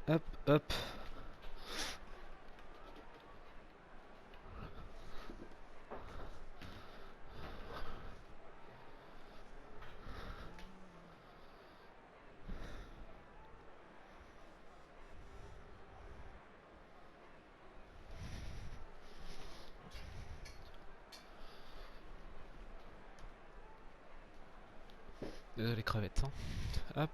Hop, hop. Désolé crevettes. Hein. Hop.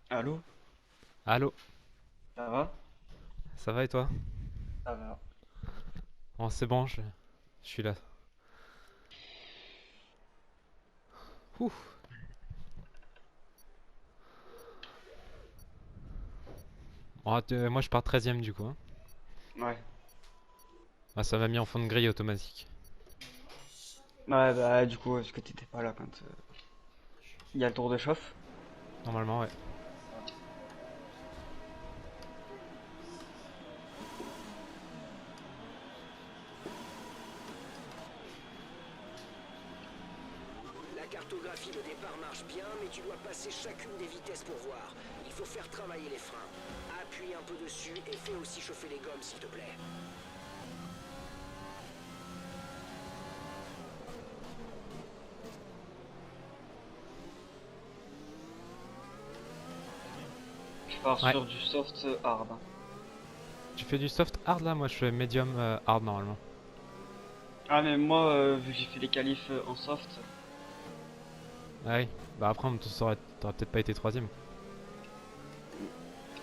Allô? Allô, Ça va? ça va et toi? Ça va. Bon, c'est bon, je suis là. Ouh. Bon, moi je pars 13ème du coup. Hein. Ouais. Ah, ça m'a mis en fond de grille automatique. Ouais, bah, du coup, est-ce que t'étais pas là quand il y a le tour de chauffe? Normalement, ouais. La cartographie de départ marche bien, mais tu dois passer chacune des vitesses pour voir. Il faut faire travailler les freins. Appuie un peu dessus et fais aussi chauffer les gommes, s'il te plaît. Je pars Ouais. sur du soft hard. Tu fais du soft hard là? Moi je fais medium hard normalement. Ah, mais moi, vu que j'ai fait les qualifs en soft, Ah oui. Bah après, t'aurais peut-être pas été 3ème.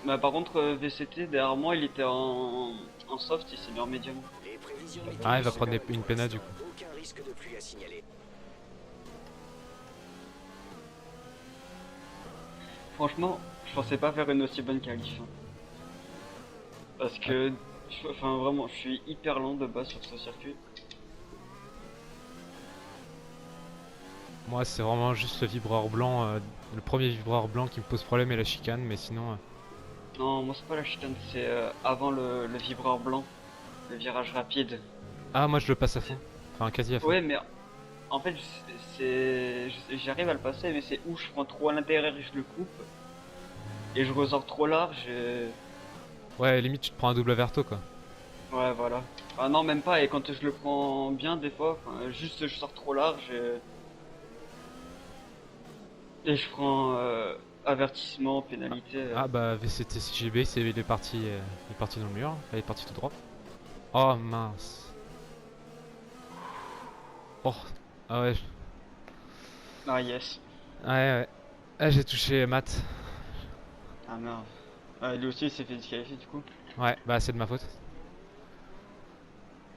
bah, par contre, VCT, derrière moi, il était en soft, il s'est mis en médium. Les prévisions Pas Ah, météo il va sont prendre bonnes une pour pénale l'instant. du coup. Aucun risque de pluie à signaler. Franchement, je pensais pas faire une aussi bonne qualif. Hein. Parce Ouais. que, enfin, vraiment, je suis hyper lent de base sur ce circuit. Moi c'est vraiment juste le vibreur blanc, le premier vibreur blanc qui me pose problème et la chicane, mais sinon... Non, moi, c'est pas la chicane, c'est avant le vibreur blanc, le virage rapide. Ah, moi je le passe à fond. Enfin, quasi à fond. Ouais, mais en fait, j'arrive à le passer, mais c'est où je prends trop à l'intérieur et je le coupe, et je ressors trop large. Ouais, limite tu te prends un double averto quoi. Ouais, voilà. Ah non, même pas, et quand je le prends bien, des fois, enfin, juste je sors trop large, et je prends avertissement, pénalité. Ah bah VCT CGB, il est parti dans le mur, il est parti tout droit. Oh mince. Oh, ah ouais, Ah, yes. ouais, ouais. Ah, j'ai touché Matt. Ah merde. Ah, lui aussi, il s'est fait disqualifier, du coup. Ouais, bah c'est de ma faute.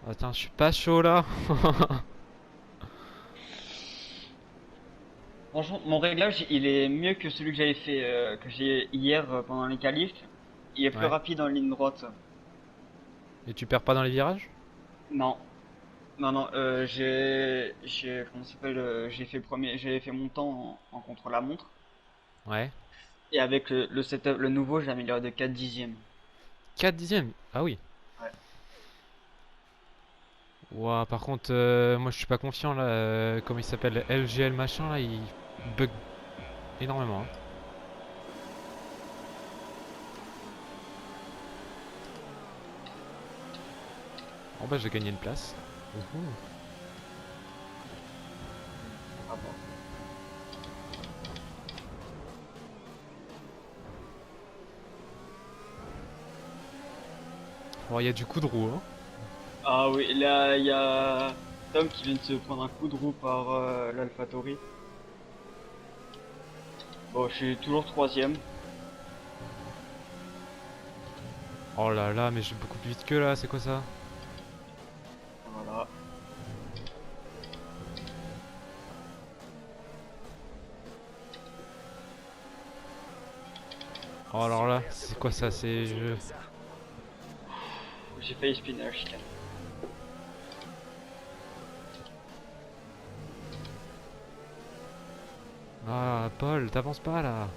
Attends, je suis pas chaud là. Franchement, mon réglage, il est mieux que celui que j'avais fait, que j'ai hier pendant les qualifs. Il est plus Ouais. rapide en ligne droite. Et tu perds pas dans les virages? Non, non, non, comment ça s'appelle, j'ai fait premier, j'ai fait mon temps en contre-la-montre. Ouais. Et avec le setup, le nouveau, j'ai amélioré de 4 dixièmes. 4 dixièmes. Ah oui. Ouais. Ouah, par contre, moi je suis pas confiant là. Comment il s'appelle? LGL machin là, il bug énormément. Hein. Bon bah j'ai gagné une place. Ouhou. Ah bon. Bon, il y a du coup de roue. Hein. Ah oui, là, il y a Tom qui vient de se prendre un coup de roue par l'AlphaTauri. Bon, je suis toujours troisième. Oh là là, mais j'ai beaucoup plus vite que là, c'est quoi ça? Voilà. Oh, alors là, c'est quoi ça? C'est. J'ai failli spinner la chicane. Ah, Paul, t'avances pas là.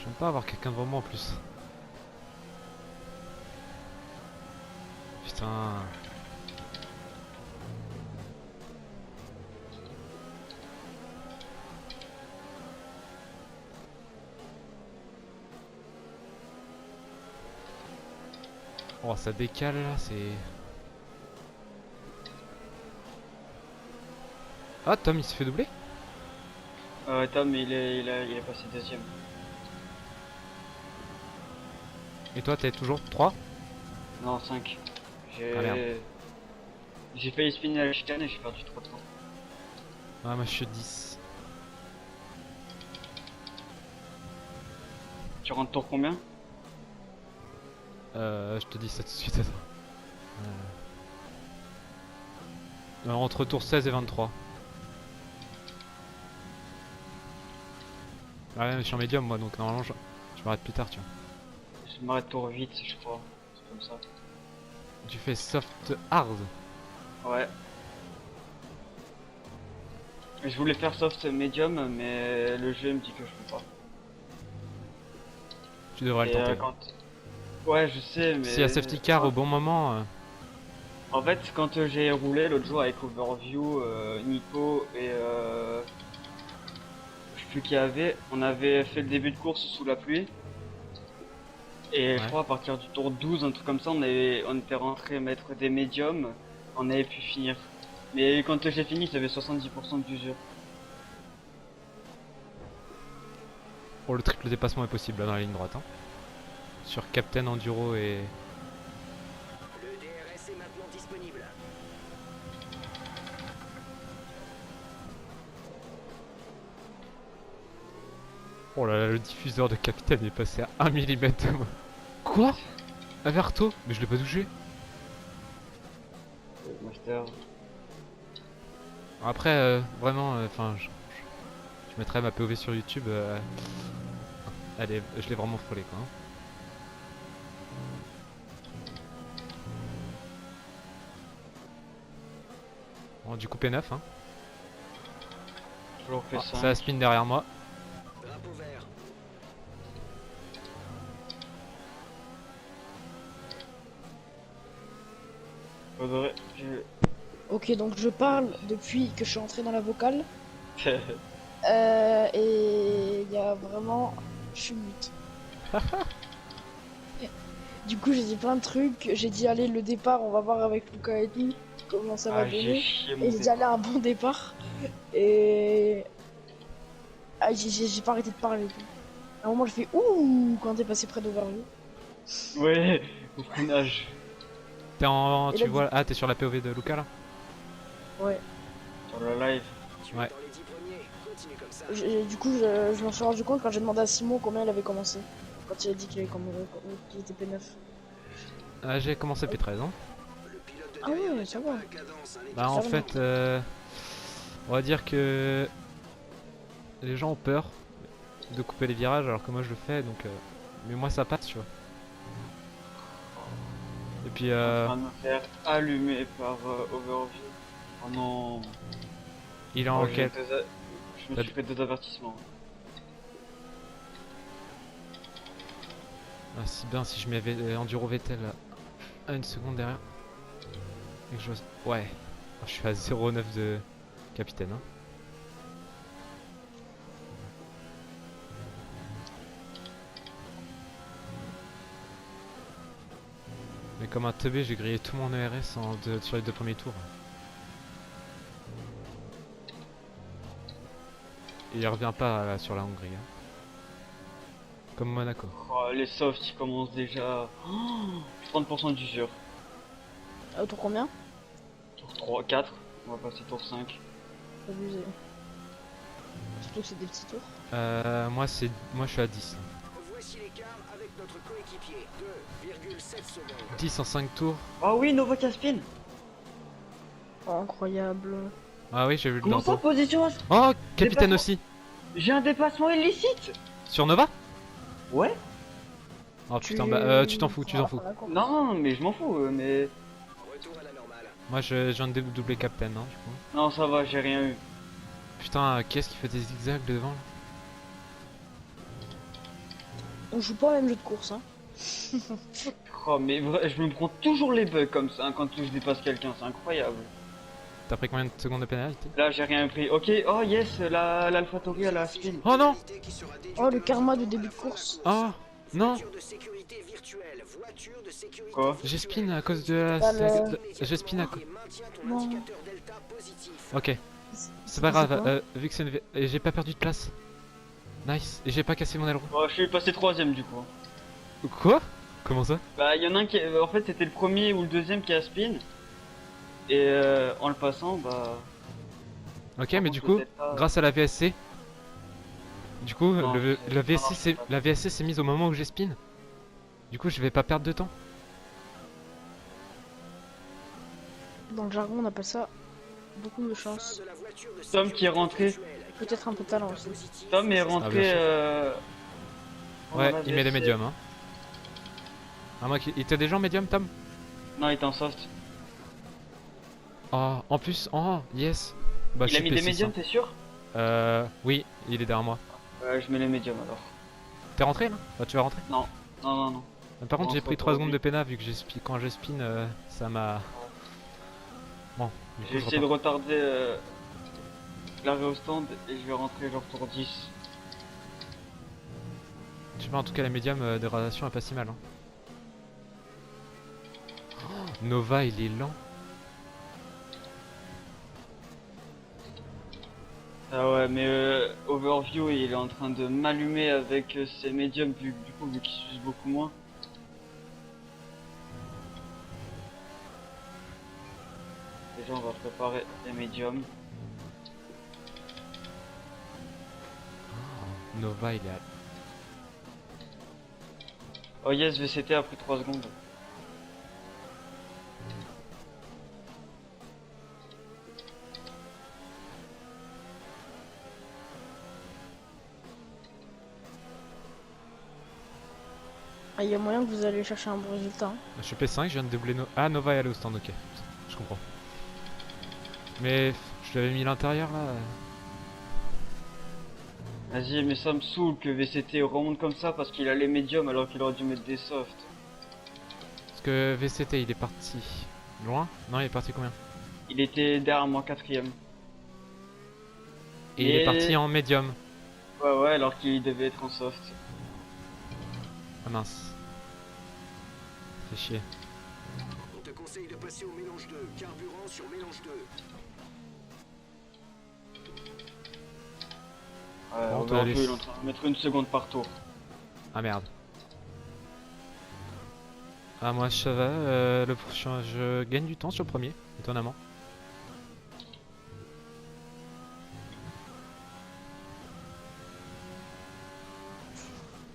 J'aime pas avoir quelqu'un devant moi en plus. Putain. Oh, ça décale là, c'est. Ah, Tom il s'est fait doubler? Tom il est passé deuxième. Et toi, t'es toujours 3? Non, 5. Ah, merde. J'ai failli spinner la chicane et j'ai perdu 3 temps. Ah, moi je suis 10. Tu rentres tour combien? Je te dis ça tout de suite, attends. Entre tour 16 et 23. Ah ouais, mais je suis en médium moi, donc normalement je m'arrête plus tard, tu vois. Je m'arrête tour 8 je crois. C'est comme ça. Tu fais soft hard. Ouais. Je voulais faire soft medium mais le jeu me dit que je peux pas. Tu devrais le Et, tenter. Ouais je sais mais... Si y a safety car au bon moment... En fait quand j'ai roulé l'autre jour avec Overview, Nico et je sais plus qui avait, on avait fait le début de course sous la pluie. Et Ouais. je crois à partir du tour 12, un truc comme ça, on était rentré mettre des médiums, on avait pu finir. Mais quand j'ai fini, ça avait 70% d'usure. Oh, le triple dépassement est possible là dans la ligne droite. Hein. Sur Captain Enduro et... Le DRS est maintenant disponible. Oh là là, le diffuseur de Captain est passé à 1 mm de moi. Quoi? Averto? Mais je l'ai pas touché. Master. Après, vraiment, enfin, je mettrai ma POV sur YouTube. Je l'ai vraiment frôlé quoi. Hein. Bon, du coup P9 hein. Toujours fait Ah, ça. ça spin derrière moi. Drapeau vert. Faudrait... Ok, donc je parle depuis que je suis entré dans la vocale. je- Et il y a vraiment... Je suis mute. Du coup, j'ai dit plein de trucs. J'ai dit, allez, le départ, on va voir avec Lucas et tout comment ça va Ah, j'ai donner. chié mon Et j'ai dit, allez, un bon départ. Et... Ah, j'ai pas arrêté de parler. À un moment, je fais ouh quand t'es passé près d'Overview. Ouais, au freinage. T'es en... Et Tu là, vois... Ah, t'es sur la POV de Luca là? Ouais. Sur le live. Tu Ouais. es dans les 10 premiers. Continue comme ça. Du coup, je m'en suis rendu compte quand j'ai demandé à Simon combien il avait commencé. Quand il a dit qu'il était P9. Ah, j'ai commencé P13 hein. Le pilote de Ah derrière ouais, ne ça tient va. pas la cadence, hein, les Bah gars. en Ça va. fait, on va dire que les gens ont peur de couper les virages alors que moi je le fais donc... Mais moi ça passe tu vois. Et puis En train de me faire allumer par Overview. Oh non. il est en Oh, j'ai quête. Je me suis fait 2 avertissements. Ah, si bien si je m'avais enduro Vettel à 1 seconde derrière. Et que je... Ouais. Je suis à 0,9 de capitaine hein. Mais comme un teubé j'ai grillé tout mon ERS sur les 2 premiers tours. Et il revient pas là, sur la Hongrie. Hein. Comme Monaco. Oh, les softs ils commencent déjà. Oh, 30% d'usure. Tour combien? Tour 3, 4. On va passer tour 5. Abusé. Surtout que c'est des petits tours. Moi je suis à 10. Voici l'écart avec notre coéquipier. 2,7 secondes. 10 en 5 tours. Oh oui, Nova Caspin. Oh, incroyable. Ah oui j'ai vu le Comment ça, drapeau. position? Oh capitaine Dépassement. aussi. J'ai un dépassement illicite. Sur Nova? Ouais. Oh putain, bah tu t'en fous, tu t'en fous. Non, mais je m'en fous, mais... Retour à la normale. Moi je viens de doubler Captain, hein, du coup. Non, ça va, j'ai rien eu. Putain, qui est-ce qui fait des zigzags devant là? On joue pas au même jeu de course, hein. Oh, mais je me prends toujours les bugs comme ça hein, quand je dépasse quelqu'un, c'est incroyable. T'as pris combien de secondes de pénalité? Là, j'ai rien pris. Ok, oh yes, l'AlphaTauri à la spin. Oh non! Oh, le karma de début de course. Oh non! Voiture de sécurité virtuelle, voiture de sécurité Quoi? J'ai spin à cause de la... Ah, le- J'ai spin à cause... Maintiens ton Non. indicateur delta positif. Ok, c'est pas grave, quoi vu que c'est une... et j'ai pas perdu de place. Nice, et j'ai pas cassé mon aileron. Oh, je suis passé troisième du coup. Quoi? Comment ça? Bah, il y en a un qui... En fait, c'était le premier ou le deuxième qui a spin. Et en le passant, bah... Ok, mais du coup, peut-être pas- grâce à la VSC... Du coup, Non, la VSC marche s'est pas. la VSC s'est mise au moment où j'ai spin. Du coup, je vais pas perdre de temps. Dans le jargon, on appelle ça beaucoup de chance. Fin de la voiture de Tom qui est rentré. virtuelle. Peut-être un peu de talent aussi. Tom est Ah, bien rentré... sûr. pendant Ouais, la il met les VSC. médiums, hein. Ah, moi, il était déjà en médium, Tom? Non, il était en soft. Oh, en plus, oh, yes. Bah, je Il a suis mis des P6, médiums, hein. t'es sûr? Oui, il est derrière moi. Je mets les médiums alors. T'es rentré là? Bah, tu vas rentrer. Non, non, non. Par contre, Non, j'ai c'est pris pas 3 secondes lui. de péna vu que quand j'ai spin, ça m'a. Bon, du coup, J'ai je essayé de repars. retarder l'arrêt au stand et je vais rentrer genre tour 10. Je sais pas, en tout cas, la médium de radiation est pas si mal. Hein. Oh, Nova, il est lent. Ah ouais, mais Overview il est en train de m'allumer avec ses médiums du coup vu qu'il s'use beaucoup moins. Déjà on va préparer les médiums. Nova, il est à... Oh yes, VCT a pris 3 secondes. Ah, il y a moyen que vous allez chercher un bon résultat. Hein. Je suis P5, je viens de doubler Ah, Nova est allé au stand, ok. Je comprends. Mais je l'avais mis à l'intérieur là. Vas-y, mais ça me saoule que VCT remonte comme ça parce qu'il a les médiums alors qu'il aurait dû mettre des softs. Parce que VCT, il est parti loin? Non, il est parti combien? Il était derrière moi quatrième. Et il est parti en médium. Ouais ouais, alors qu'il devait être en soft. Ah mince. Fait chier. On te conseille de passer au mélange 2. Carburant sur mélange 2. Ouais, Bon, toi, Overview, allez. il est en train de mettre une seconde par tour. Ah merde. Ah moi ça va, le prochain, je gagne du temps sur le premier, étonnamment.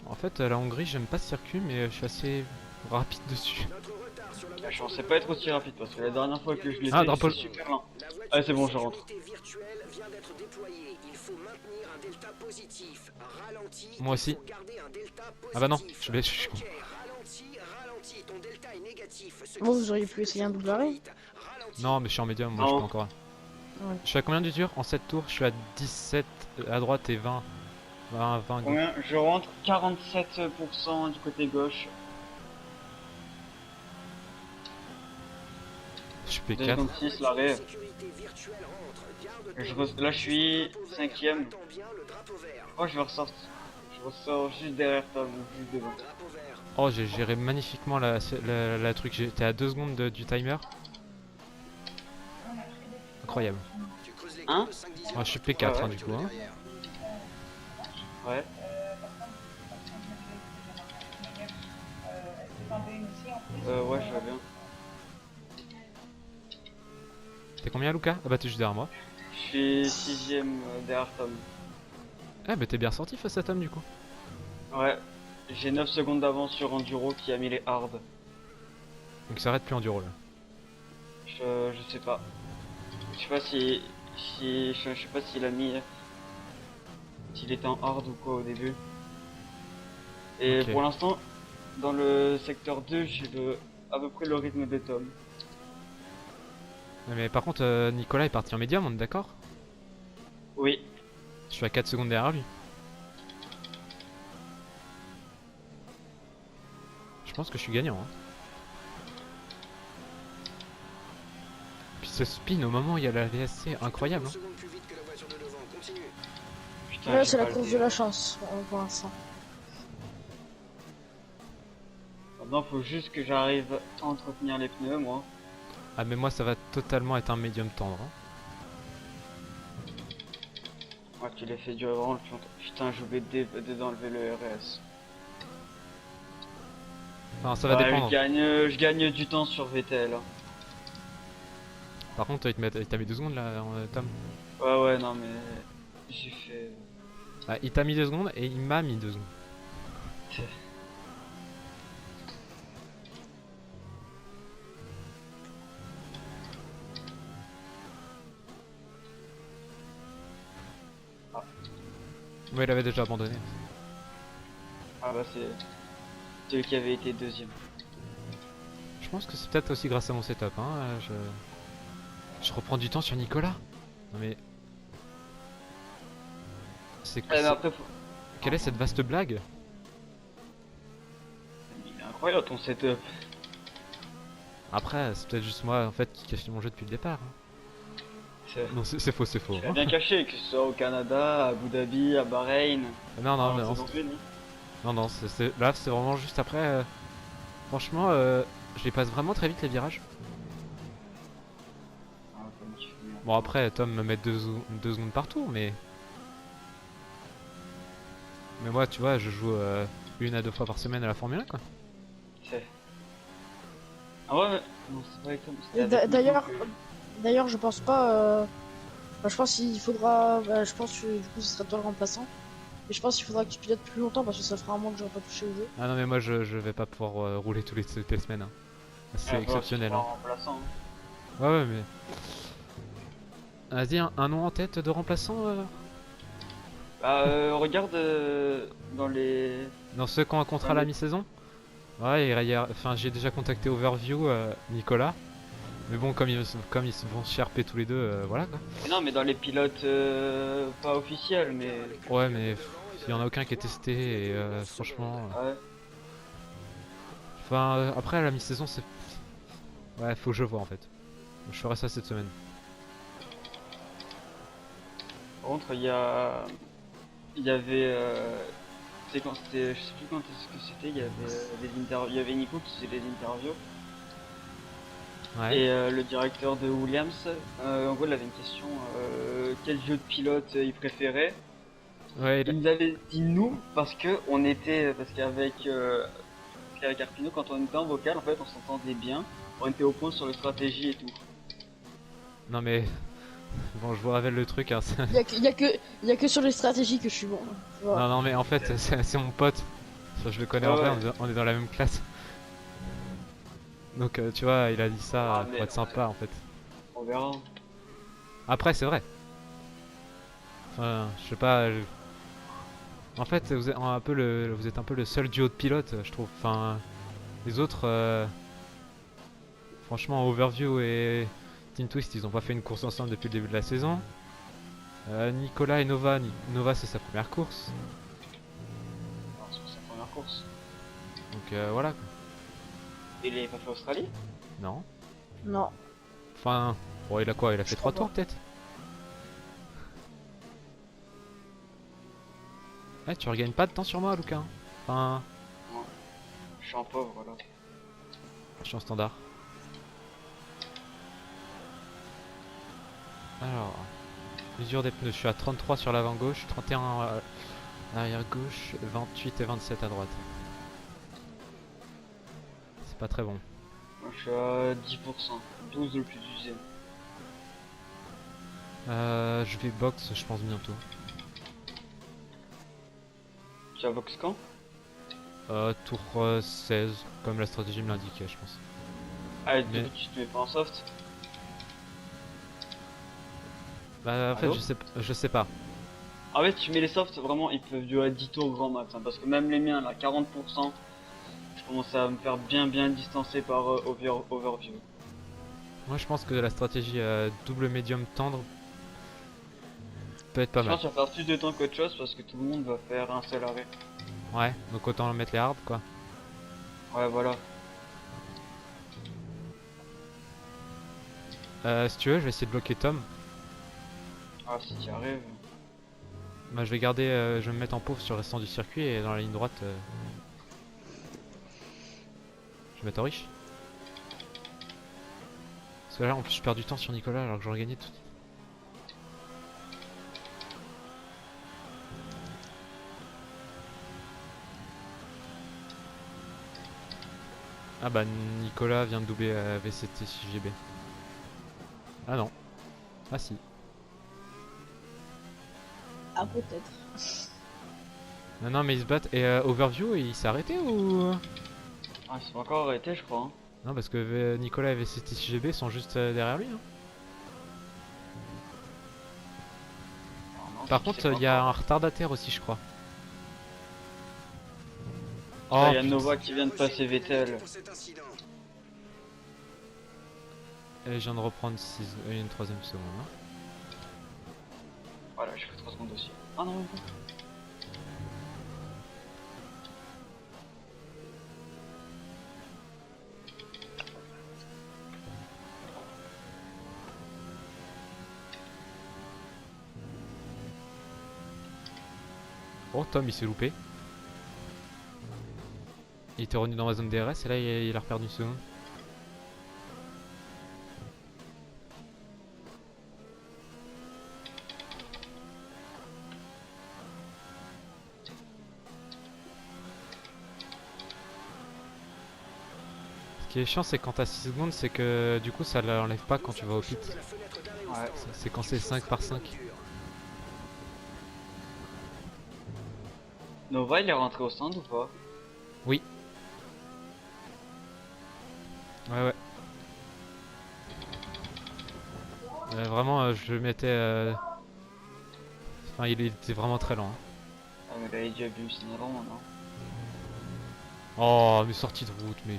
En fait la Hongrie j'aime pas ce circuit mais je suis assez rapide dessus. Notre retard sur la Je voiture pensais pas être aussi rapide parce que la dernière fois que je l'ai Ah, fait, drapeau- c'est super lent. La voiture Ah, c'est bon, de je rentre. sécurité virtuelle vient d'être déployée. Il faut maintenir un delta positif. Ralenti. Moi aussi. Il faut garder un delta positif. Ah bah non, je suis con. Ok, ralenti. Ton delta est négatif. Ce Bon, qui vous auriez pu signifie essayer un que double arrêt. Non ralenti. mais je suis en médium, moi je Non. peux encore. Ouais. Je suis à combien du dur? En 7 tours, je suis à 17 à droite et 20. 20 à gauche. Combien? Je rentre 47% du côté gauche. Je suis Deux P4. secondes 6 l'arrêt. Sécurité virtuelle rentre. Garde Je tes re- là, je suis drapeau vert. 5ème. Attends bien le drapeau vert. Oh, je vais ressortir. Je ressors juste derrière Tom, juste devant. Drapeau vert. Oh j'ai géré magnifiquement la truc, j'étais à 2 secondes du timer. Incroyable. Tu creuses les Hein? coudes, 5-10. Moi je suis P4 Ouais, hein, du coup. Hein. Ouais. Ouais, je vois bien. T'es combien Lucas? Ah bah t'es juste derrière moi. Je suis 6ème derrière Tom. Ah bah t'es bien sorti face à Tom du coup. Ouais. J'ai 9 secondes d'avance sur Enduro qui a mis les hard. Donc ça arrête plus enduro là. Je sais pas. Je sais pas si je sais pas s'il a mis s'il était en hard ou quoi au début. Et Ok. pour l'instant, dans le secteur 2, j'ai à peu près le rythme de Tom. Ouais, mais par contre, Nicolas est parti en médium, on est d'accord? Oui. Je suis à 4 secondes derrière lui. Je pense que je suis gagnant. Hein. Puis ce spin au moment où il y a la VSC, incroyable. Hein. Secondes plus vite que la voiture de devant. Continue. Putain, Là, j'ai c'est la pas le course de dé. la chance pour l'instant. Maintenant, faut juste que j'arrive à entretenir les pneus, moi. Ah mais moi ça va totalement être un médium tendre. Hein. Ouais, tu l'as fait durer vraiment le plus longtemps. Putain, j'ai oublié d'enlever le RS. Enfin ça va Ouais, dépendre. je gagne du temps sur Vettel. Hein. Par contre il t'a mis 2 secondes là Tom. Ouais, ouais, non, mais j'ai fait. Ah, il t'a mis 2 secondes et il m'a mis 2 secondes. Ouais il avait déjà abandonné. Ah bah c'est celui qui avait été deuxième. Je pense que c'est peut-être aussi grâce à mon setup. Hein. Je reprends du temps sur Nicolas. Non mais... C'est Eh, mais après, faut... Quelle est cette vaste blague? Il est incroyable ton setup. Après c'est peut-être juste moi en fait qui cache mon jeu depuis le départ. Hein. C'est Non c'est faux c'est faux. tu l'as Hein. bien caché, que ce soit au Canada, à Abu Dhabi, à Bahreïn. Non non en non, saison 1, hein. non, là c'est vraiment juste après. Franchement, je les passe vraiment très vite les virages. Ah, comment tu fais, merde. Bon après Tom me met 2 secondes par tour mais... Mais moi tu vois je joue 1 à 2 fois par semaine à la Formule 1 quoi. C'est- Ah ouais, mais... Non, c'est pas avec Tom, c'était Et avec D'ailleurs, Nico que- d'ailleurs, je pense pas. Bah, je pense qu'il faudra. Bah, je pense que du coup, ce sera toi le remplaçant. Et je pense qu'il faudra que tu pilotes plus longtemps parce que ça fera un mois que j'aurai pas touché au jeu. Ah non mais moi je vais pas pouvoir rouler toutes les semaines. Hein. C'est Ah, bah, exceptionnel. tu Hein. seras remplaçant, hein. Ouais mais... Vas-y un nom en tête de remplaçant Bah, regarde dans les. dans ceux qui ont un contrat à la mi-saison. Ouais enfin j'ai déjà contacté Overview Nicolas. Mais bon comme ils se vont se charper tous les deux voilà quoi. Non, mais dans les pilotes pas officiels, mais. Ouais mais il y en a aucun qui est testé et franchement... Ouais. Enfin après à la mi-saison c'est... Ouais faut que je vois en fait. Je ferai ça cette semaine. Par contre, il y avait, c'est quand c'était, je sais plus quand est-ce que c'était, il y avait il y avait Nico qui faisait des interviews Ouais. et le directeur de Williams, en gros, il avait une question, quel jeu de pilote il préférait. Ouais Il nous avait dit nous parce que on était, parce qu'avec Arpino, quand on était en vocal, en fait, on s'entendait bien, on était au point sur la stratégie et tout. Non mais... Bon je vous révèle le truc hein. Il y a que sur les stratégies que je suis bon. Tu vois. Non non mais en fait c'est mon pote. Enfin, je le connais Ah en vrai, ouais. on est dans la même classe. Donc tu vois il a dit ça Ah, pour mais être sympa en fait. On verra. Après c'est vrai. Enfin je sais pas... En fait vous êtes un peu vous êtes un peu le seul duo de pilotes je trouve. Enfin les autres... Franchement Overview et Team Twist ils ont pas fait une course ensemble depuis le début de la saison. Nicolas et Nova, Nova c'est sa première course. Alors, sur sa première course. Donc voilà quoi. Il est pas fait Australie? Non. Non. Enfin... Bon il a quoi? Il a fait Je 3 crois tours peut-être? Ouais tu regagnes pas de temps sur moi Lucas. Hein. Enfin... Je suis en pauvre là. Je suis en standard. Alors... Mesure des pneus, je suis à 33 sur l'avant gauche, 31 arrière gauche, 28 et 27 à droite. C'est pas très bon. Moi je suis à 10%, 12 le plus usé. Je vais box je pense bientôt. Tu as Vox quand? Tour 16, comme la stratégie me l'indiquait je pense. Ah, Mais- tu te mets pas en soft? Bah en fait Allô je sais pas. En fait, tu mets les softs, vraiment, ils peuvent durer 10 tours grand max. Hein, parce que même les miens, là, 40%, je commence à me faire bien distancer par overview. Moi je pense que la stratégie double médium tendre peut être pas Je mal. pense que ça va faire plus de temps qu'autre chose parce que tout le monde va faire un seul arrêt. Ouais, donc autant mettre les hard quoi. Ouais, voilà. Si tu veux, je vais essayer de bloquer Tom. Ah, si tu y arrives. Bah, je vais garder, je vais me mettre en pauvre sur le restant du circuit et dans la ligne droite, je vais mettre en riche. Parce que là en plus je perds du temps sur Nicolas alors que j'aurais gagné tout. Ah bah Nicolas vient de doubler VCT 6GB. Ah non. Ah si. Ah, peut-être. Non non mais ils se battent et Overview il s'est arrêté ou... Ah, ils sont encore arrêtés, je crois. Hein. Non parce que Nicolas et VCT 6GB sont juste derrière lui hein. Non, Par c'est contre pas il y a encore. un retardataire aussi je crois. Là, Oh il y a putain. Nova qui vient de passer Vettel. Pour cet incident. Et je viens de reprendre une troisième seconde. Hein. Voilà, j'ai fait 3 secondes aussi. Ah non, non. Oh Tom il s'est loupé. Il était revenu dans ma zone DRS et là il a reperdu une seconde. Ce qui est chiant c'est quand t'as 6 secondes c'est que du coup ça l'enlève pas quand tu vas au pit. Ouais. C'est quand c'est 5 par 5. Nova, il est rentré au stand ou pas? Oui. Ouais ouais. Vraiment je le mettais... Enfin il était vraiment très lent. Hein. Ah, mais là, il a déjà bu le signalant, non? Oh mais sortie de route mais...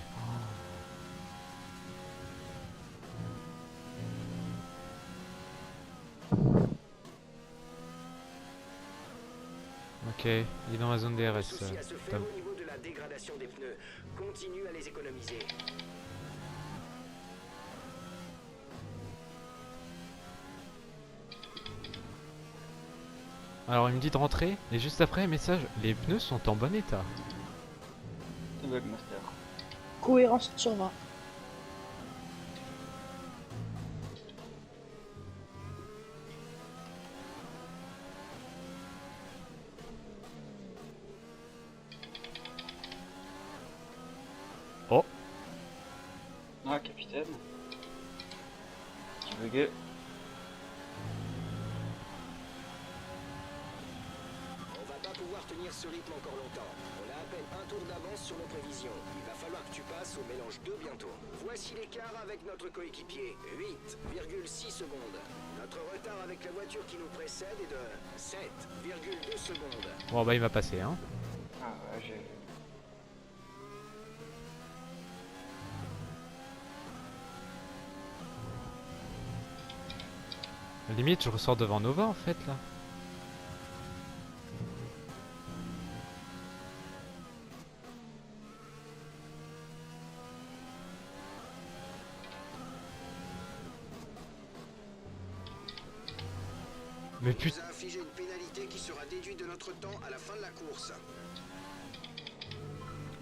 Ok, il est dans ma zone DRS. Souci à se faire Tom. au niveau de la dégradation des pneus. Continue à les économiser. Alors il me dit de rentrer et juste après message, les pneus sont en bon état. C'est Bugmaster. Cohérence sur 20. Oh, Ah, capitaine. J'ai bugué. On va pas pouvoir tenir ce rythme encore longtemps. On a à peine un tour d'avance sur nos prévisions. Il va falloir que tu passes au mélange 2 bientôt. Voici l'écart avec notre coéquipier. 8,6 secondes. Notre retard avec la voiture qui nous précède est de 7,2 secondes. bon bah il m'a passé hein. Ah, ouais, j'ai vu. Limite je ressors devant Nova en fait là. Mais On putain, nous a infligé une pénalité qui sera déduite de notre temps à la fin de la course.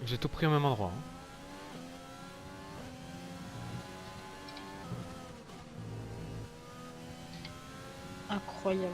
j'ai tout pris au même endroit. Hein. Incroyable.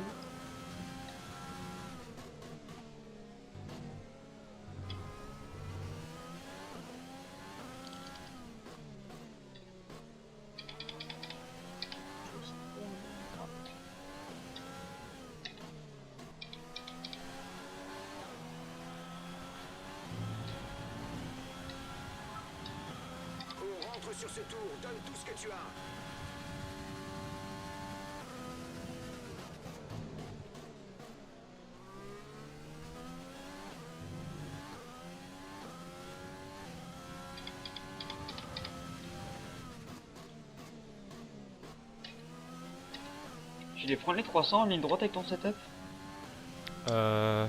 On rentre sur ce tour, donne tout ce que tu as. Tu les prends les 300 en ligne droite avec ton setup? Euh...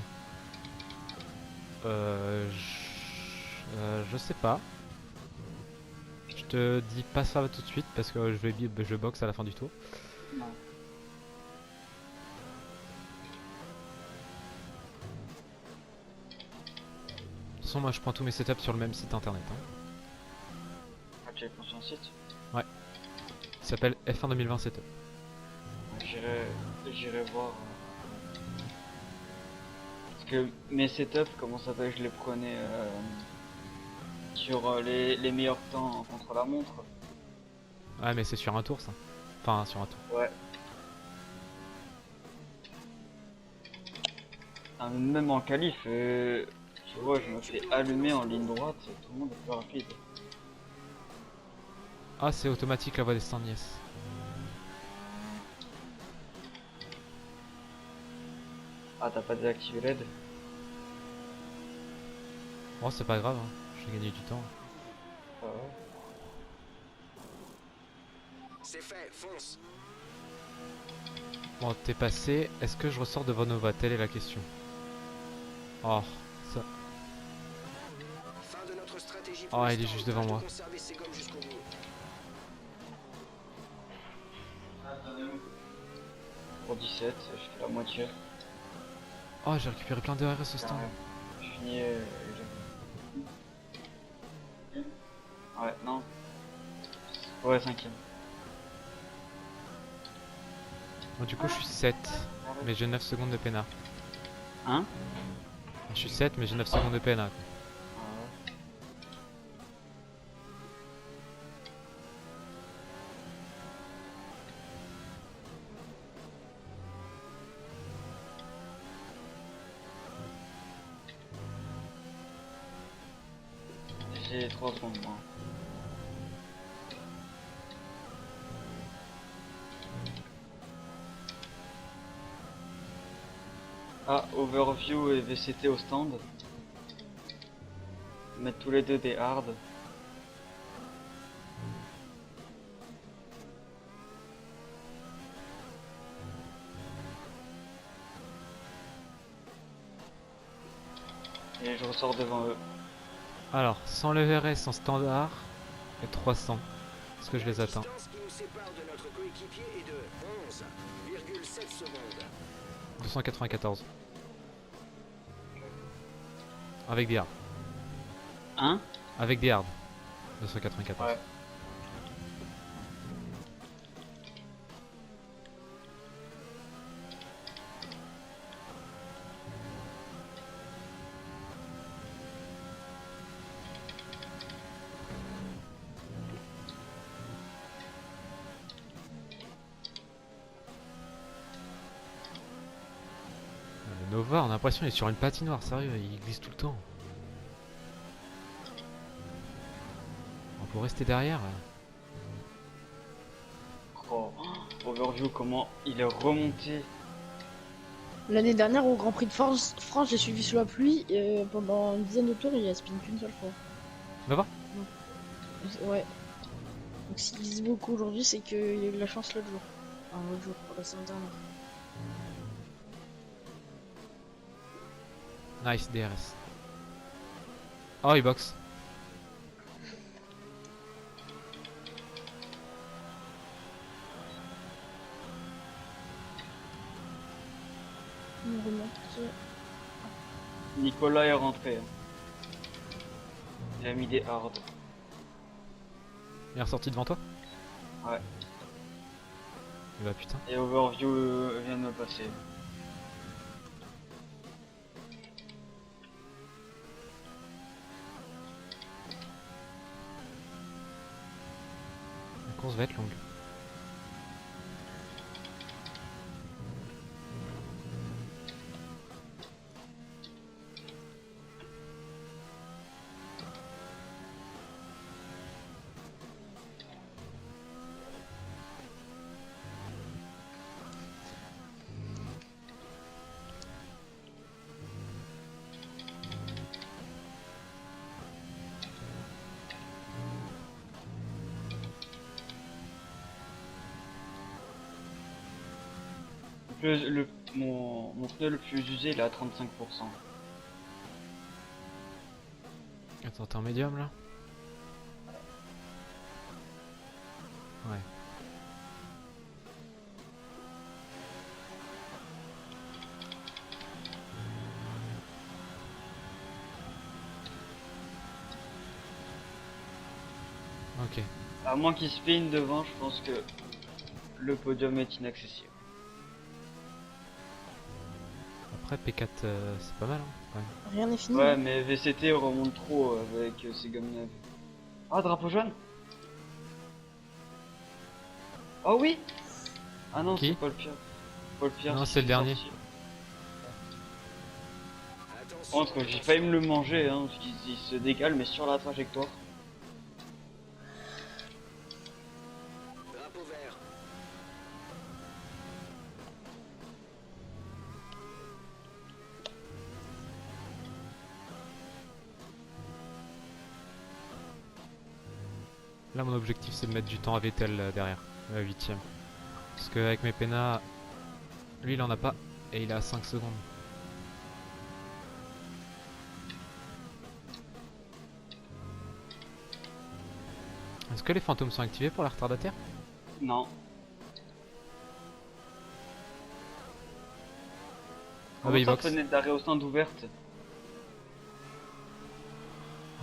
je sais pas. Je te dis pas ça tout de suite parce que je boxe à la fin du tour. Non. De toute façon, moi je prends tous mes setups sur le même site internet. Hein. Ah, tu les prends sur un site? Il s'appelle F1 2020 Setup. J'irai voir. Parce que mes setups, comment ça s'appelle, je les prenais sur les meilleurs temps contre la montre. Ouais, mais c'est sur un tour ça. Enfin, sur un tour. Ouais. Ah, même en qualif, tu vois, je me fais allumer en ligne droite, tout le monde est plus rapide. Ah, c'est automatique la voie des stands, yes. Ah, t'as pas désactivé l'aide? Bon, c'est pas grave, hein. J'ai gagné du temps. Ah ouais. C'est fait, fonce. Bon, t'es passé. Est-ce que je ressors devant Nova? Telle est la question. Oh, ça. Fin de notre stratégie Oh, pour il est l'instant. juste devant Tâche de moi. conserver ses gommes jusqu'au bout. Pour 17, je fais la moitié. Oh, j'ai récupéré plein de RS au stand. Je finis. Ouais, non. Ouais, 5ème. Bon, du coup, je suis 7, mais j'ai 9 secondes de PNA. Hein? Je suis 7, mais j'ai 9 secondes de PNA. Ah ouais. J'ai 3 secondes, moi. Ah, Overview et VCT au stand. Mettre tous les deux des hard. Et je ressors devant eux. Alors, sans le RS en standard, et 300. Est-ce que je les atteins? La distance qui nous sépare de notre coéquipier est de 11,7 secondes. 294. Avec des hards. Hein? Avec des hards. 294. Ouais. Le Nova, on a l'impression qu'il est sur une patinoire, sérieux, il glisse tout le temps. On peut rester derrière. Oh, Overview, comment il est remonté. L'année dernière, au Grand Prix de France, j'ai suivi sous la pluie et pendant une dizaine de tours, il a spin qu'une seule fois. Nova? Ouais. Donc s'il glisse beaucoup aujourd'hui, c'est qu'il a eu de la chance l'autre jour. Enfin, l'autre jour, pour la semaine dernière. Nice, DRS. Oh, il boxe. On remonte. Nicolas est rentré. Il a mis des hard. Il est ressorti devant toi? Ouais. Et bah putain. Et Overview vient de me passer. La course va être longue. mon pneu le plus usé il est à 35%. Attends, t'es en médium là? Ouais. Ok. À moins qu'il spin devant, je pense que le podium est inaccessible. Après P4 c'est pas mal hein, quand même. Rien n'est fini. Ouais, mais VCT remonte trop avec ses gommes neuves. Ah, drapeau jaune. Oh oui. Ah non, Qui c'est Paul Pierre. Paul Pierre. Non, qui c'est le s'est dernier. sorti. Attention, Entre, j'ai failli me le manger, hein, parce qu'il se décale, mais sur la trajectoire. drapeau vert. Là mon objectif c'est de mettre du temps à Vettel derrière, 8ème. Parce que avec mes pénas, lui il en a pas et il est à 5 secondes. Est-ce que les fantômes sont activés pour la retardataire? Non. Ah bah il Comment ça, boxe. fenêtre d'arrêt au stand ouverte?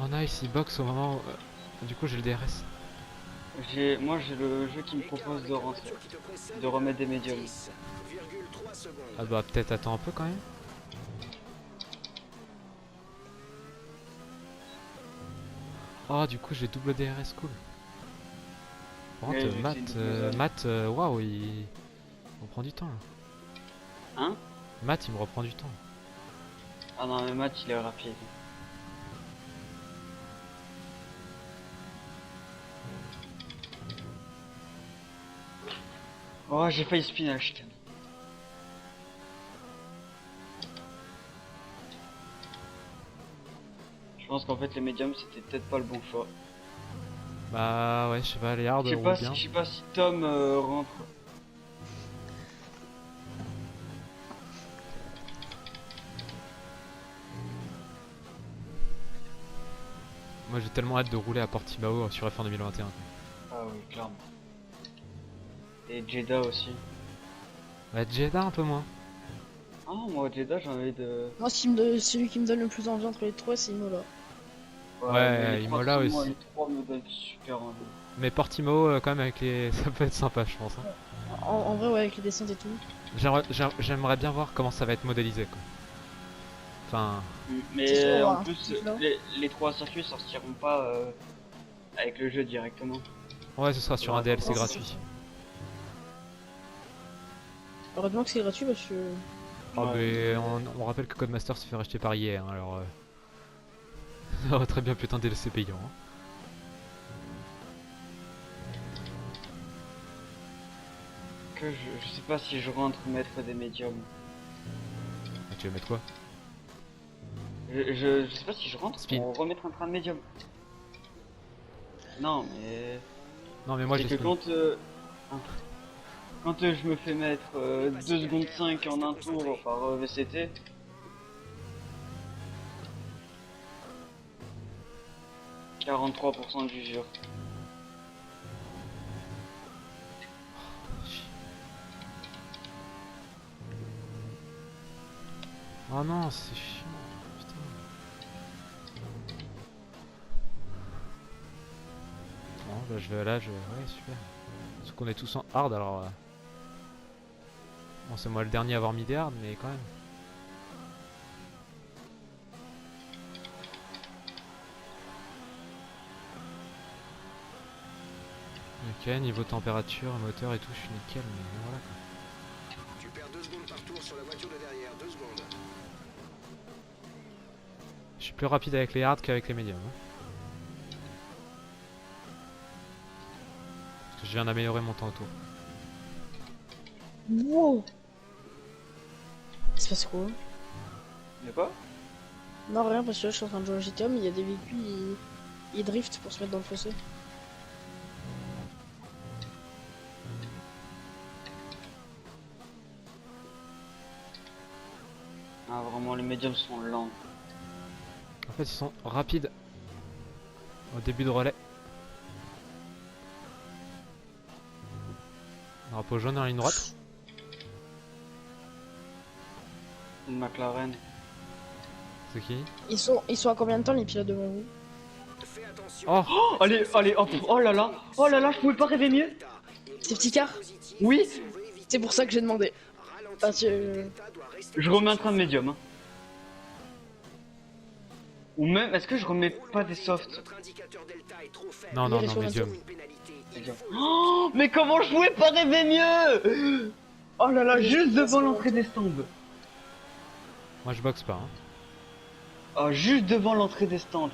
Oh nice, il boxe au moment où... du coup j'ai le DRS. Moi j'ai le jeu qui me propose de rentrer, de remettre des médiums. 10,3 secondes. Ah bah peut-être attends un peu quand même. Oh du coup j'ai double DRS, cool. Par contre Ouais, j'ai Matt, une double zone. Matt, waouh il reprend du temps là. Hein? Matt il me reprend du temps. Ah non, mais Matt il est rapide. Oh, j'ai failli spin à chicane. Je pense qu'en fait les médiums c'était peut-être pas le bon choix. Bah ouais, je sais pas, les hards Je sais roulent pas, bien. je sais pas si Tom rentre. Moi j'ai tellement hâte de rouler à Portimao sur F1 2021. Ah oui, clairement. Et Jeddah aussi. Ouais, Jeddah un peu moins. Ah, moi Jeddah j'ai envie de. Moi, celui qui me donne le plus envie entre les trois, c'est Imola. Ouais, mais les Imola trois, moi, aussi. les trois me donnent super envie. Mais Portimao quand même avec les... ça peut être sympa je pense. Hein. En vrai, ouais, avec les descentes et tout. J'aimerais bien voir comment ça va être modélisé quoi. Enfin, C'est Mais sûr, en hein, plus, c'est clair. les trois circuits sortiront pas avec le jeu directement. ouais ce sera sur un Ouais, DLC ouais, gratuit. Heureusement que c'est gratuit parce que. Ah Ouais. mais on rappelle que Codemaster se fait racheter par EA, hein, alors... ça aurait très bien pu être un DLC payant. Hein. Que je sais pas si je rentre mettre des médiums. Ah, tu veux mettre quoi? Je sais pas si je rentre Spin. pour remettre un train de médium. Non, mais. Non mais moi c'est j'ai que quand je me fais mettre 2 secondes 5 en un tour par VCT. « 43% d'usure. Oh non, c'est chiant. Putain. Bon, bah je vais là, ouais, super. Parce qu'on est tous en hard alors. Bon, c'est moi le dernier à avoir mis des hard, mais quand même. Ok, niveau température, moteur et tout, je suis nickel, mais voilà quoi. Tu perds 2 secondes par tour sur la voiture de derrière. 2 secondes. Je suis plus rapide avec les hard qu'avec les médiums. Hein. Parce que je viens d'améliorer mon temps au tour. Wow! C'est passé quoi? Y'a quoi? Non, rien, parce que là, je suis en train de jouer à GTA, mais il y a des véhicules, ils driftent pour se mettre dans le fossé. Ah, vraiment, les médiums sont lents. En fait, ils sont rapides au début de relais. Drapeau jaune en ligne droite. Une McLaren. C'est qui? Ils sont à combien de temps les pilotes devant vous? Fais attention. Oh! Oh, allez, allez, oh, oh là là, oh là là, je pouvais pas rêver mieux. Safety car? Oui, C'est pour ça que j'ai demandé. Parce que... je remets un train de médium. Hein. Ou même, est-ce que je remets pas des softs? Notre indicateur delta est trop faible. Non, non, Il est non, sur médium. Une pénalité. Médium. Oh, mais comment je pouvais pas rêver mieux? Oh là là, juste devant l'entrée des stands. Moi je boxe pas. Hein. Oh, juste devant l'entrée des stands.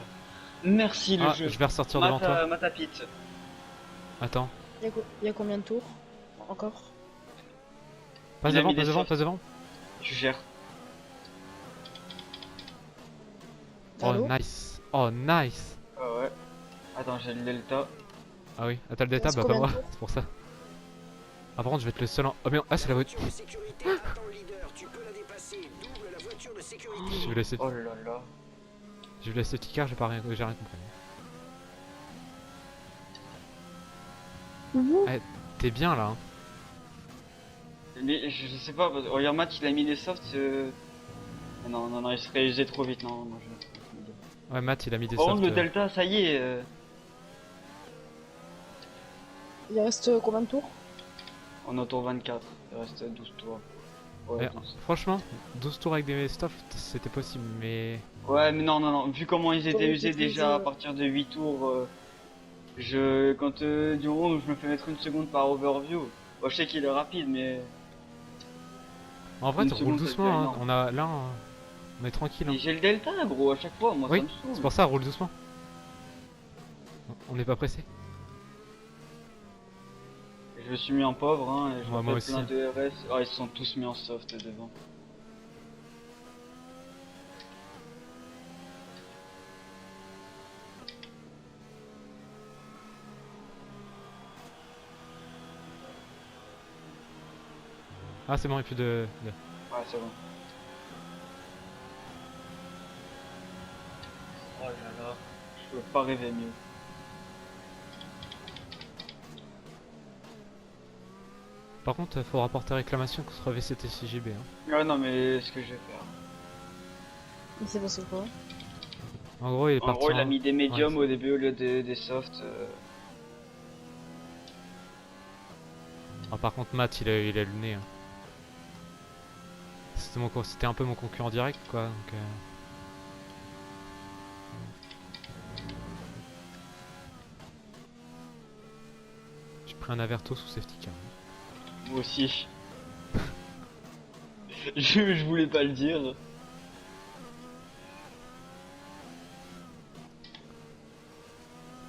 Merci le Ah, jeu. je vais ressortir devant toi. Matapite. Attends. Il y a combien de tours? Encore? Passe Il a devant, mis passe des devant, softs. passe devant. Tu gères. Oh Allô? nice. Oh nice. Ah ouais. Attends, j'ai le delta. Ah oui, ah t'as le delta, Reste bah pas combien de moi, tours c'est pour ça. Ah par contre je vais être le seul en... Oh mais ah c'est la voiture. Voiture de sécurité attend le leader. Tu peux la dépasser. Double la voiture de sécurité. Je vais laisser... Oh là là. Je vais laisser petit car, j'ai rien compris. T'es bien là hein. Mais je sais pas, parce... regarde Matt, il a mis des softs. Non, non, non, il serait usé trop vite. Non, moi je... Ouais Matt il a mis des Par softs. contre, le delta, ça y est. Il reste combien de tours? On est au tour 24. Il reste 12 tours. Ouais, Ouais, 12. franchement, 12 tours avec des softs c'était possible mais... Ouais, mais non, non, non. Vu comment ils étaient Ouais, usés c'est déjà à usé, ouais. partir de 8 tours, quand du moment où je me fais mettre une seconde par overview, bon, je sais qu'il est rapide, mais En vrai Une tu roules seconde, c'est doucement hein. énorme. On a là... On est tranquille hein. j'ai le delta, gros, à chaque fois. Moi, Oui, ça me saoule. c'est pour ça roule doucement. On n'est pas pressé. Je me suis mis en pauvre, hein, et je Ouais, me moi fais plein aussi. de RS. Ah, ils se sont tous mis en soft devant. Ah c'est bon, il n'y a plus de... Ouais, c'est bon. Oh là là, je peux pas rêver mieux. Par contre faudra porter réclamation contre VCTCGB hein. Ouais, non, mais ce que je vais faire. Il s'est passé quoi? En gros il est En parti gros, il a en- mis des médiums Ouais, au début au lieu des softs. Ah, par contre Matt il a le nez hein. C'était un peu mon concurrent direct quoi donc, J'ai pris un averto sous safety car. Moi aussi. je voulais pas le dire.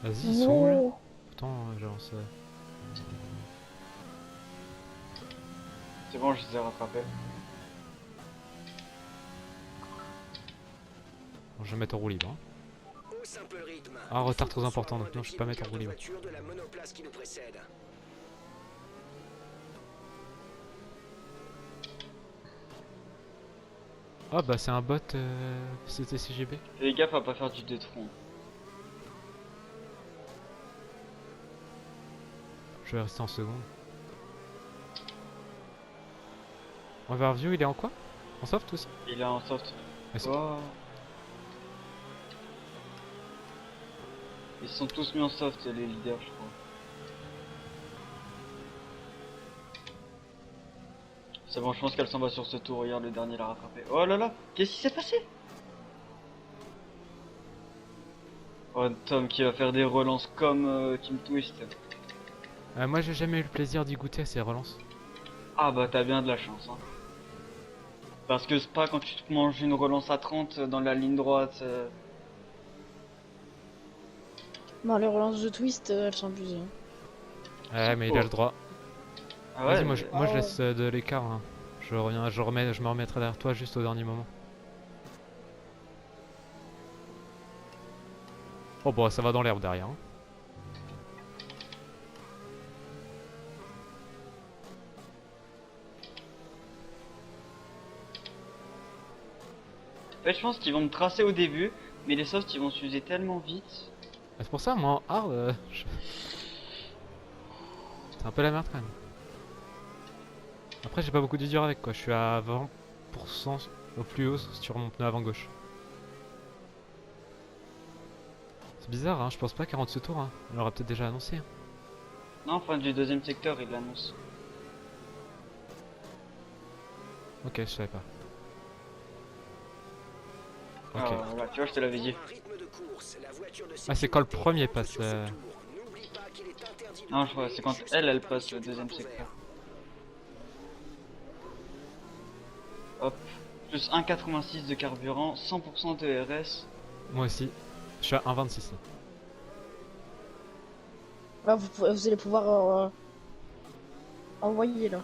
Vas-y saoule. Non. Pourtant j'avance. C'est bon, je les ai rattrapés. Bon, je vais mettre en roue libre hein. Hausse un peu le rythme. Ah, retard Il faut très qu'on important, soit donc non, je peux au-dessus pas du mettre en quart roue de libre. voiture de la monoplace qui nous précède. Ah bah c'est un bot CTCGB. Fais gaffe à pas faire du détron. Je vais rester en seconde. Overview il est en quoi? En soft aussi? Il est en soft. Ah, c'est- Oh. Ils sont tous mis en soft, les leaders, je crois. C'est bon, je pense qu'elle s'en va sur ce tour. Regarde, le dernier l'a rattrapé. Oh là là, qu'est-ce qui s'est passé? Oh, Tom qui va faire des relances comme Team Twist. Moi j'ai jamais eu le plaisir d'y goûter à ces relances. Ah bah t'as bien de la chance, hein. Parce que c'est pas quand tu te manges une relance à 30 dans la ligne droite. Non, les relances de twist, elles sont abusées. Hein. Ouais mais il a le droit. Ah Vas-y ouais, moi, moi je ouais. laisse de l'écart hein. Je reviens, je me remettrai derrière toi juste au dernier moment. Oh bah ça va dans l'herbe derrière hein. fait, je pense qu'ils vont me tracer au début, mais les softs ils vont s'user tellement vite. Ah, c'est pour ça, moi en hard, c'est un peu la merde quand même. Après, j'ai pas beaucoup d'usure avec quoi, je suis à 20% au plus haut sur mon pneu avant gauche. C'est bizarre, hein, je pense pas 40 tours, hein. On l'aurait peut-être déjà annoncé. Hein. Non, fin du deuxième secteur, il l'annonce. Ok, je savais pas. Ok. Ah, voilà, tu vois, je te l'avais dit. Ah, c'est quand le premier passe. Non, je crois, c'est quand elle passe le deuxième secteur. Hop. Plus 1,86 de carburant, 100% de RS. Moi aussi. Je suis à 1,26. Là, vous allez pouvoir envoyer là.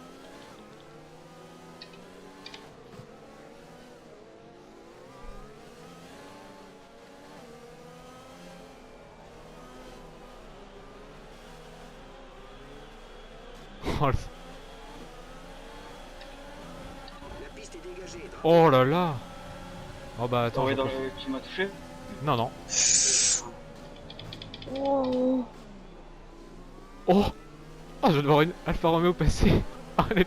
Oh, oh là là. Oh bah attends. Ouais, tu m'as touché. Non, non. Oh. Oh. Oh, je vais devoir une Alfa Romeo passer. Allez.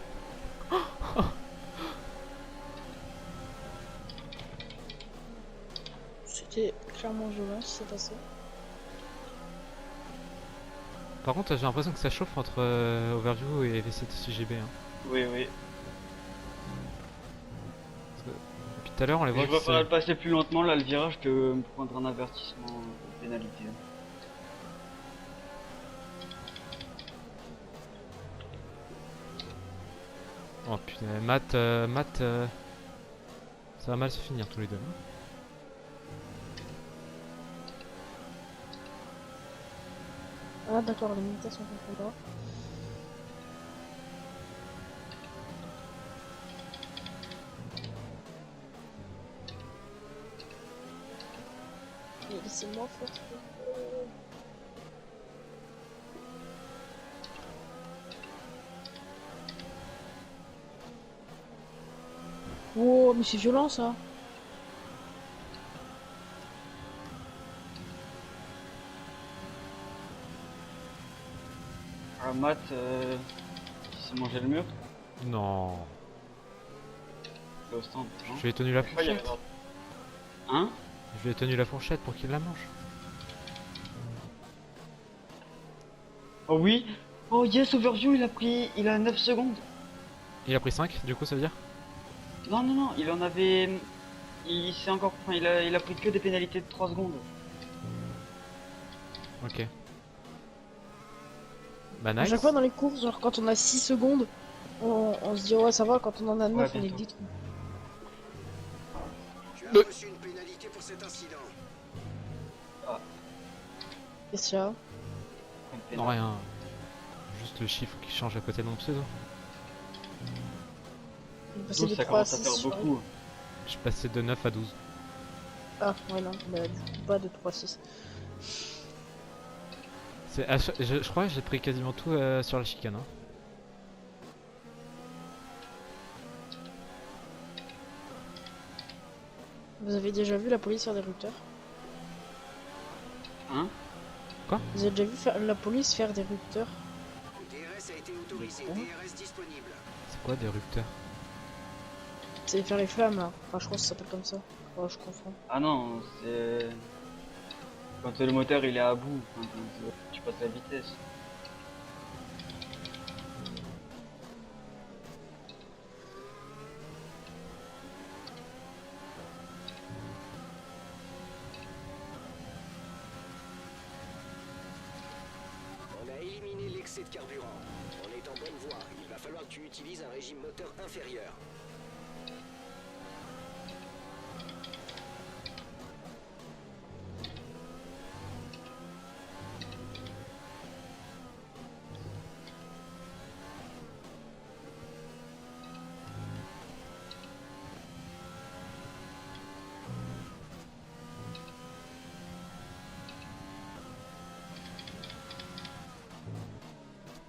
C'était clairement violent si c'est passé. Par contre, j'ai l'impression que ça chauffe entre Overview et V7-GB. Hein. Oui, oui. Depuis tout à l'heure, on les voit. Je vais falloir le passer plus lentement, là, le virage, que me prendre un avertissement de pénalité. Oh putain, Matt, ça va mal se finir tous les deux. Ah d'accord, les militaires sont contre là. Mais laissez-moi faire ce que je veux. Oh, mais c'est violent ça. Ah, Matt, il s'est mangé le mur. Non. C'est au stand, non Je lui ai tenu la Je crois qu'il y fourchette. avait- Hein? Je lui ai tenu la fourchette pour qu'il la mange. Oh oui. Oh yes, Overview, il a 9 secondes. Il a pris 5, du coup, ça veut dire? Non, non, non, il en avait... Il s'est encore... Enfin, il a pris que des pénalités de 3 secondes. Ok. Bah À nice. chaque fois dans les courses, genre quand on a 6 secondes, on se dit ouais ça va, quand on en a 9 Ouais, on est bientôt. détruit. Tu as reçu une pénalité pour cet incident. Et ça. Non, rien. Juste le chiffre qui change à côté de mon pseudo. On est passé 12, de ça 3 à commence à 6 faire sur- beaucoup. Je suis passé de 9 à 12. Ah ouais non, bah, du coup pas de 3 à 6. Je crois que j'ai pris quasiment tout sur la chicane. Hein. Vous avez déjà vu la police faire des rupteurs? Hein? Vous avez déjà vu la police faire des rupteurs? DRS a été autorisé, Quoi DRS disponible. C'est quoi des rupteurs? C'est faire les flammes là. Enfin je crois que ça s'appelle comme ça. Ouais je confonds. Ah non, c'est... Quand le moteur il est à bout, enfin, quand tu passes la vitesse. On a éliminé l'excès de carburant. On est en bonne voie. Il va falloir que tu utilises un régime moteur inférieur.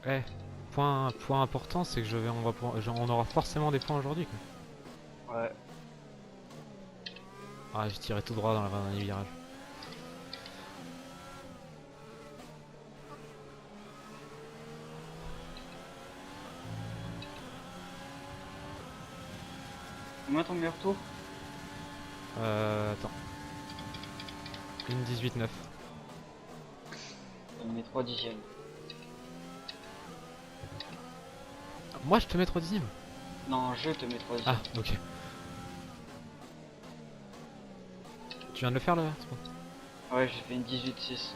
Eh, point important, c'est que on aura forcément des points aujourd'hui. Ouais. Ah, je tirais tout droit dans le dernier virage. Combien ton meilleur tour? Attends. Une 18-9. On met 3 dixièmes. Moi, je te mets 3 dixièmes. Non, je te mets 3 dixièmes. Ah, ok. Tu viens de le faire là? Ouais, j'ai fait une 18-6.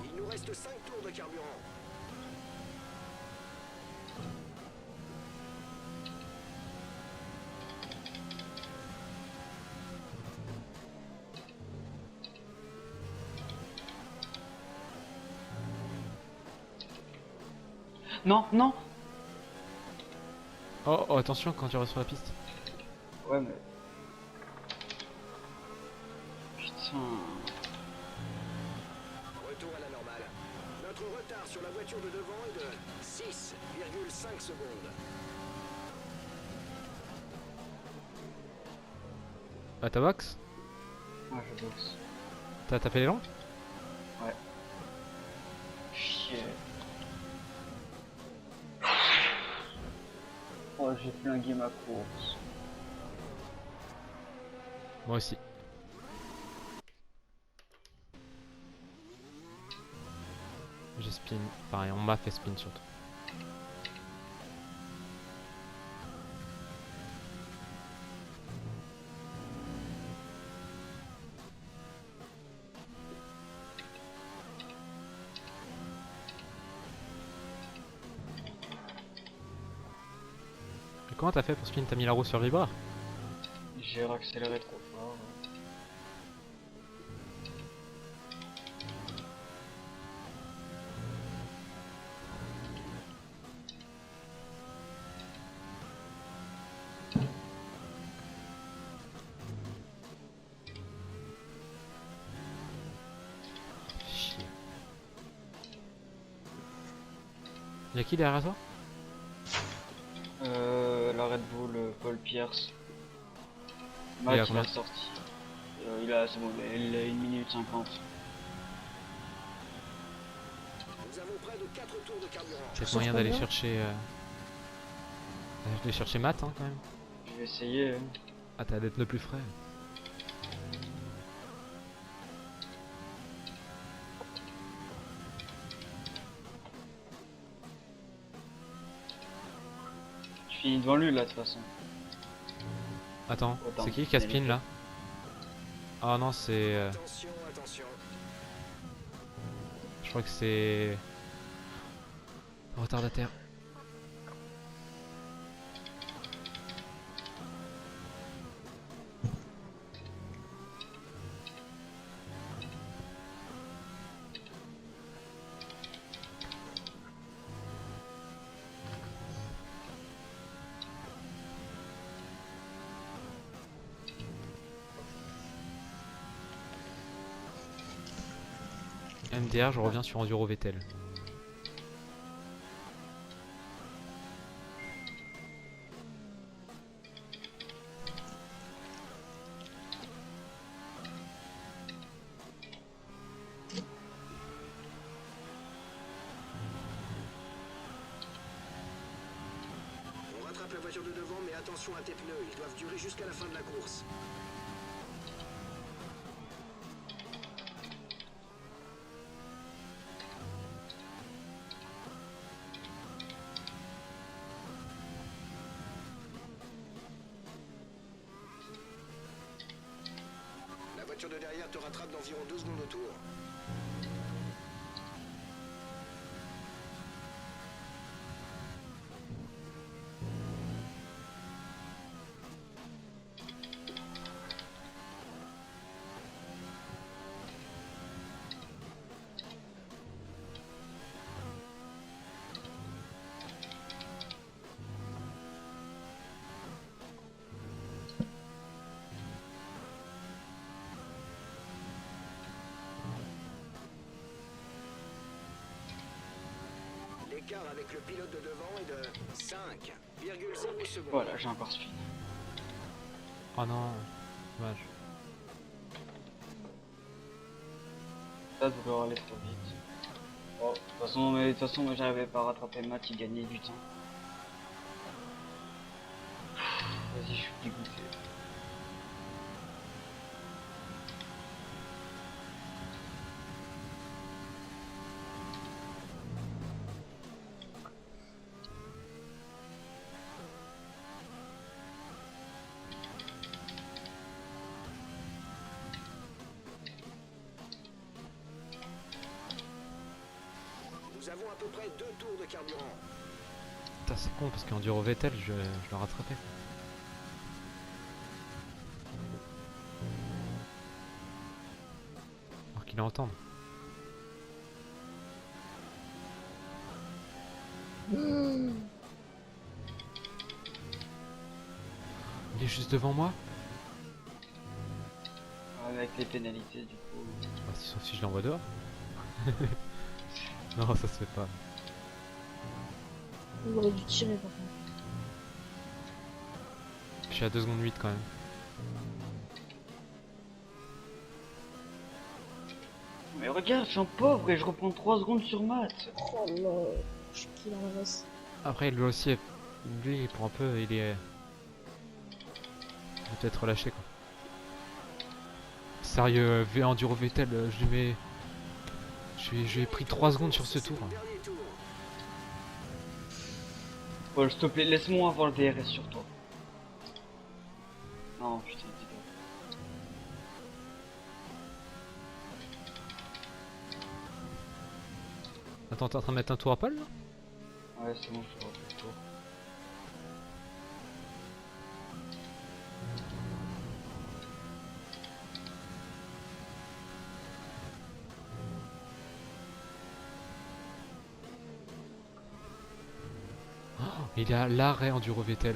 Il nous reste 5 tours de carburant. Non, non. Oh, oh, attention quand tu restes sur la piste. Ouais, mais... Putain... Retour à la normale. Notre retard sur la voiture de devant est de 6,5 secondes. Ah, ta box? Ah, je boxe. T'as tapé les longs? Chier. Oh, j'ai flingué ma course. Moi aussi. J'ai spin. Pareil, on m'a fait spin surtout. Et comment t'as fait pour spin? T'as mis la roue sur le vibreur? J'ai accéléré trop fort. Chier. Y'a qui derrière toi? La Red Bull, Paul Pierce. Il a Matt, il combien est sorti. C'est bon, il a 1 minute 50. Nous avons près de 4 tours de carburant. Peut-être Sauf moyen d'aller combien chercher Matt hein, quand même. Je vais essayer. Hein. Ah, t'as d'être le plus frais. Je finis devant lui là de toute façon. Attends, Attends, c'est qui a spin là? Ah non, c'est... Attention, attention. je crois que c'est... retardataire. MDR, je reviens sur Enduro Vettel. On rattrape la voiture de devant, mais attention à tes pneus, ils doivent durer jusqu'à la fin de la course. La voiture de derrière te rattrape d'environ 2 secondes au tour. L'écart avec le pilote de devant est de 5,0 secondes. Voilà, j'ai encore speed. Oh non, dommage. Ça devrait aller trop vite. Oh, de toute façon, moi j'arrivais pas à rattraper Matt, il gagnait du temps. Vas-y, je suis dégoûté. Nous avons à peu près 2 tours de carburant. Putain, c'est con parce qu'Enduro Vettel, je le rattrapais. Alors qu'il est en tendre. Mmh. Il est juste devant moi. Avec les pénalités, du coup. Ah, sauf si je l'envoie dehors. Non, ça se fait pas. Il aurait dû tirer par contre. Je suis à 2 secondes 8 quand même. Mais regarde, je suis un pauvre et je reprends 3 secondes sur Matt. Oh là, je suis pris dans la race. Après, lui aussi, lui, pour un peu, il est peut-être relâché quoi. Sérieux, Enduro Vettel, je lui mets. J'ai pris 3 secondes sur ce tour. Dernier tour. Paul, s'il te plaît, laisse-moi avoir le DRS sur toi. Non, putain, dis-le. Attends, t'es en train de mettre un tour à Paul là? Ouais, c'est bon, je refais le tour. Il est à l'arrêt Enduro Vettel.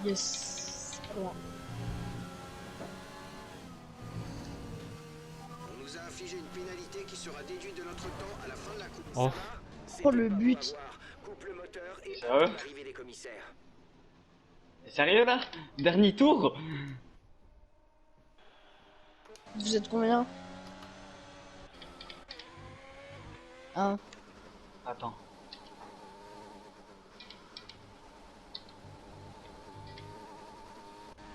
Yes. Voilà. On nous a infligé une pénalité qui sera déduite de notre temps à la fin de la course. Oh. Oh, le but. Coupe le moteur et Sérieux l'arrivée des commissaires. T'es sérieux là? Dernier tour? Vous êtes combien? Un. Attends.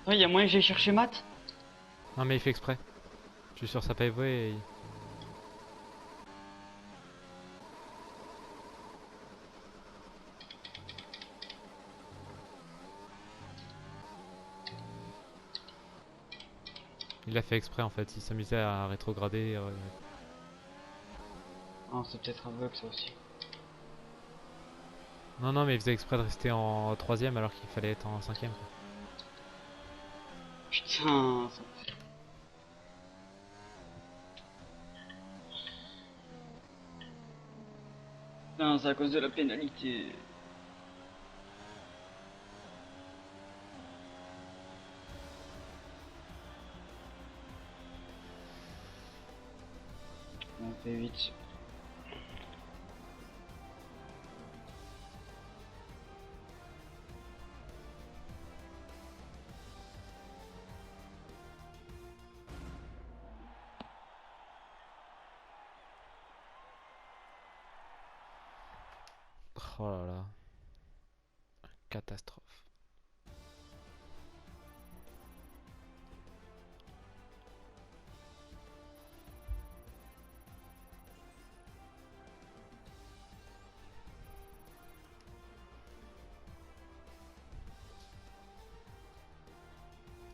Il y a moyen que j'aille chercher Matt? Non mais il fait exprès. Je suis sur sa pavée et... Il l'a fait exprès en fait, il s'amusait à rétrograder. Non, c'est peut-être aveugle ça aussi. Non non mais il faisait exprès de rester en 3ème alors qu'il fallait être en 5ème. Putain, ça... Putain, c'est à cause de la pénalité. On fait 8. Oh là là. Catastrophe.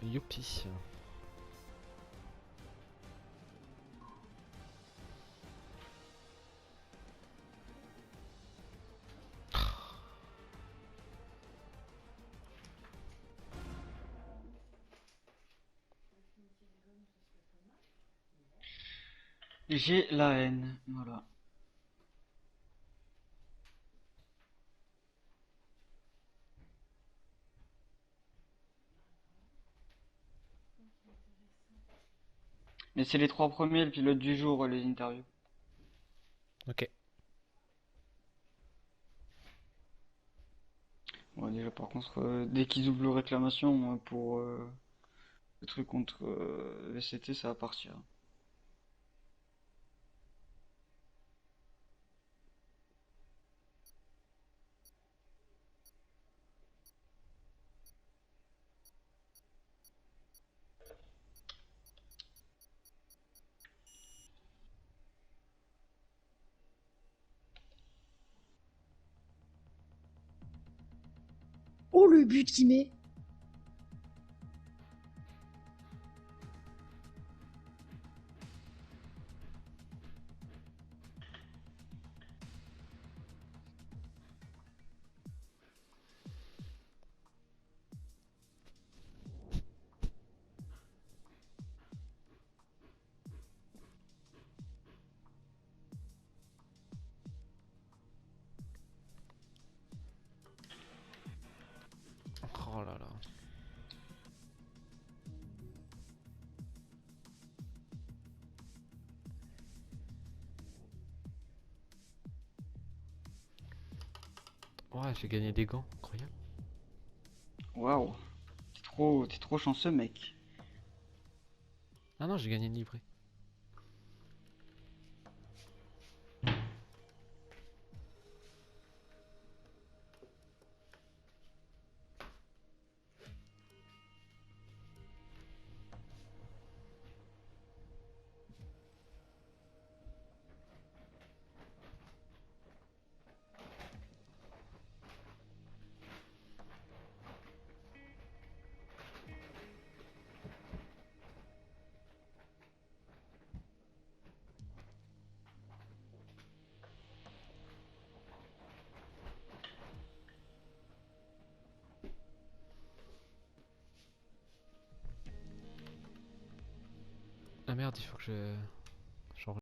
Youpi. J'ai la haine, voilà. Mais c'est les 3 premiers, le pilote du jour, les interviews. Ok. Ouais, déjà, par contre, dès qu'ils ouvrent le réclamation pour le truc contre VCT, ça va partir. Oh, le but qu'il met! Oh là là. Ouais, j'ai gagné des gants, incroyable. Waouh, t'es trop chanceux, mec. Ah non, j'ai gagné une livrée. Ah merde, il faut que je...